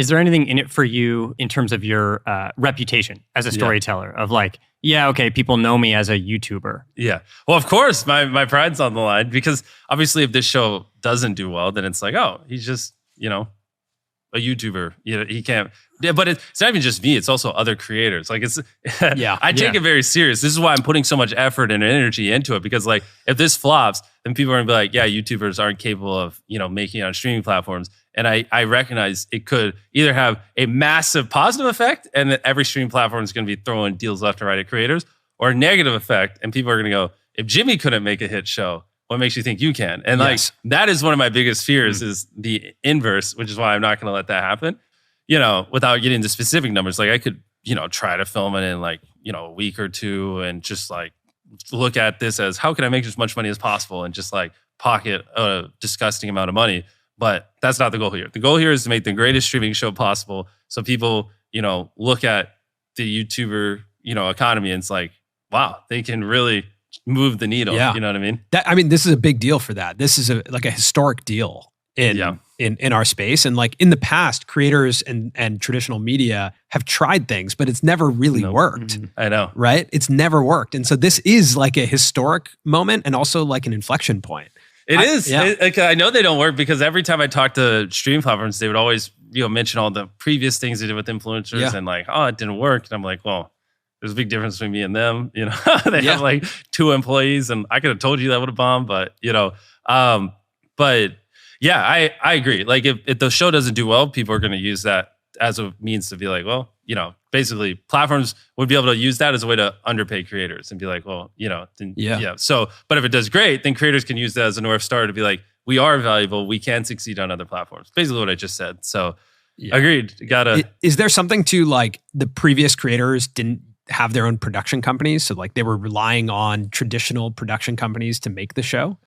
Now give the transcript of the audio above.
Is there anything in it for you in terms of your reputation as a storyteller of like, yeah, okay, people know me as a YouTuber? Yeah. Well, of course, my pride's on the line because obviously if this show doesn't do well, then it's like, oh, he's just, a YouTuber. He can't. Yeah, but it's not even just me. It's also other creators. Like I take it very serious. This is why I'm putting so much effort and energy into it because like if this flops, then people are gonna be like, yeah, YouTubers aren't capable of, making it on streaming platforms. And I recognize it could either have a massive positive effect and that every streaming platform is going to be throwing deals left and right at creators, or a negative effect and people are going to go, if Jimmy couldn't make a hit show, what makes you think you can? And that is one of my biggest fears is the inverse, which is why I'm not going to let that happen, without getting into specific numbers. Like I could, try to film it in like, a week or two and just like look at this as how can I make as much money as possible and just like pocket a disgusting amount of money. But that's not the goal here. The goal here is to make the greatest streaming show possible. So people, look at the YouTuber, economy and it's like, wow, they can really move the needle. Yeah. You know what I mean? This is a big deal for that. This is like a historic deal in our space. And like in the past, creators and traditional media have tried things, but it's never really worked. I know. Right? It's never worked. And so this is like a historic moment and also like an inflection point. It is. I know they don't work because every time I talk to stream platforms, they would always, mention all the previous things they did with influencers and like, oh, it didn't work. And I'm like, well, there's a big difference between me and them. They have like 2 employees and I could have told you that would have bombed, but but yeah, I agree. Like if the show doesn't do well, people are going to use that as a means to be like, well, basically platforms would be able to use that as a way to underpay creators and be like, well, So, but if it does great, then creators can use that as a North Star to be like, we are valuable. We can succeed on other platforms. Basically what I just said. So agreed. Is there something to like the previous creators didn't have their own production companies? So like they were relying on traditional production companies to make the show?